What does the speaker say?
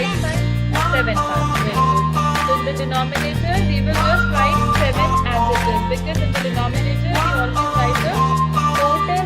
5 5 7 5. Very good. So in the denominator we will just write 7 as it is, because in the denominator we always write the total